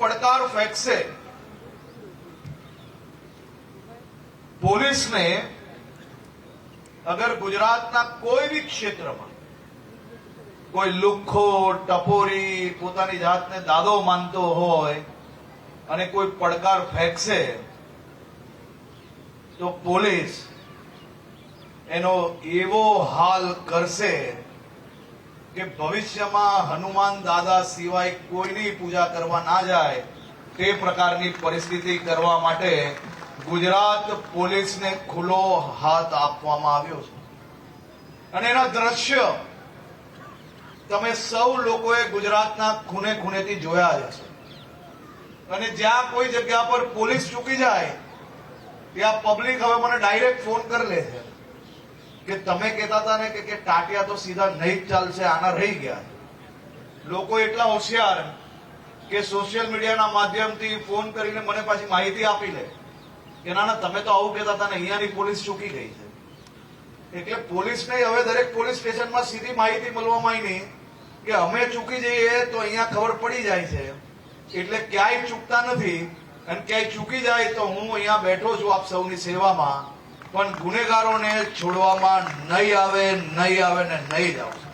પડકાર ફેંકશે પોલીસને, અગર ગુજરાતના કોઈ બી ક્ષેત્રમાં કોઈ લુખ્ખો ટપોરી પોતાની જાતને દાદો માનતો હોય અને કોઈ પડકાર ફેંકશે તો પોલીસ એનો એવો હાલ કરશે કે ભવિષ્યમાં હનુમાન દાદા સિવાય કોઈની પૂજા કરવા ના જાય તે પ્રકારની પરિસ્થિતિ કરવા માટે ગુજરાત પોલીસને ખુલ્લો હાથ આપવામાં આવ્યો છે. અને એના દ્રશ્ય તમે સૌ લોકોએ ગુજરાતના ખૂણે ખૂણેથી જોયા જ હશે. અને જ્યાં કોઈ જગ્યા પર પોલીસ ચૂકી જાય ત્યાં પબ્લિક હવે મને ડાયરેક્ટ ફોન કરી લે છે કે તમે કહેતા હતા ને કે ટાટિયા તો સીધા નહીં જ ચાલશે, આના રહી ગયા. લોકો એટલા હોશિયાર કે સોશિયલ મીડિયાના માધ્યમથી ફોન કરીને મને પાછી માહિતી આપી લે કે ના ના તમે તો આવું કહેતા હતા ને અહીંયાની પોલીસ ચૂકી ગઈ છે. એટલે પોલીસને હવે દરેક પોલીસ સ્ટેશનમાં સીધી માહિતી મળવામાં આવી કે અમે ચૂકી જઈએ તો અહીંયા ખબર પડી જાય છે, એટલે ક્યાંય ચૂકતા નથી. અને ક્યાંય ચૂકી જાય તો હું અહીંયા બેઠો છું આપ સૌની સેવામાં, પણ ગુનેગારોને છોડવામાં નહીં આવે ને નહીં જ આવે.